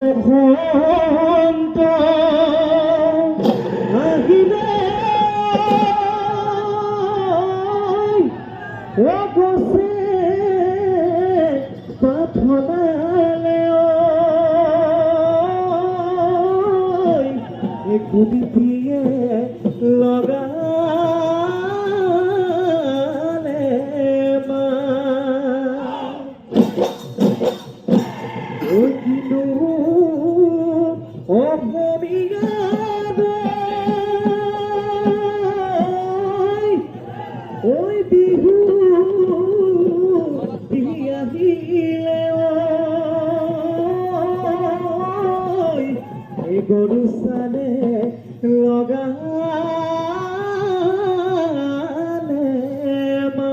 বসন্ত আহিলে গছে প্ৰাৰ্থনালে কুদিটিয়ে লগালে মা কিন্তু ঐ বিহু আহিলে গৰু চালে লগালে মা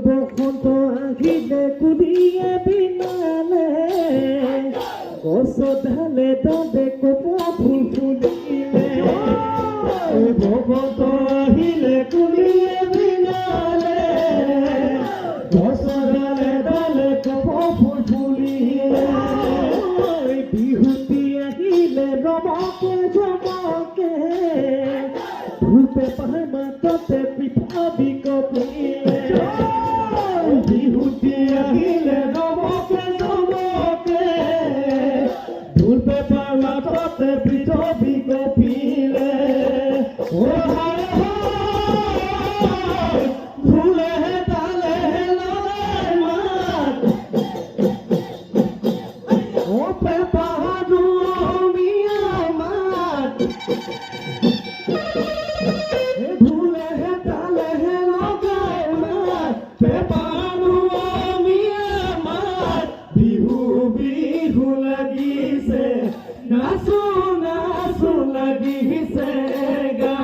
বসন্ত আহিলে কুলিয়ে বিনালে গছ ঢালে ডালে কপৌ ফুল ফুলিলে বসন্ত আহিলে কুলিয়ে বিনালে গছ ঢালে ডালে কপৌ ফুল ফুলিলে বিহুতি আহিলে ৰমকে জমকে ধূপে পাহে মাততে পিঠা বিকপিলে বিহুতি আহিলে ৰমকে জমকে ধূপে পাহে মাততে পিঠা বিকপিলে ফুলে তালে লগাই মাত পেপাহাৰু মিয়া মাত ফুলে তালে লগাই মাত পেপাহাৰু মিয়া মাত বিহু বিহু লাগিছে নাচো নাচো লাগিছে গা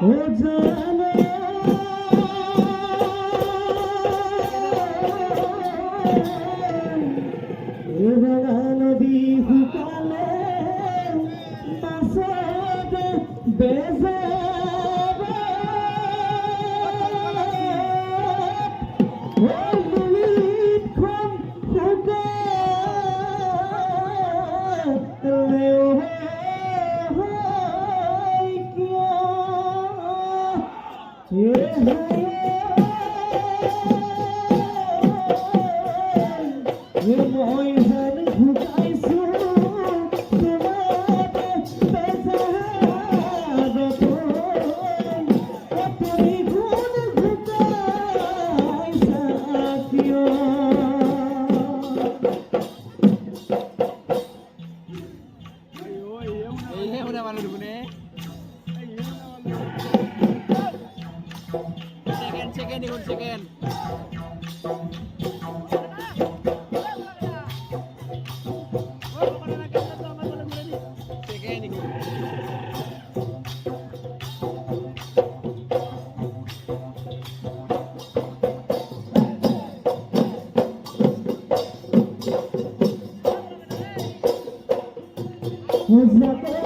ও জানে এবারা নদী শুকালে পাছত বেজে Second, ikut second. Second ikut. Who's that?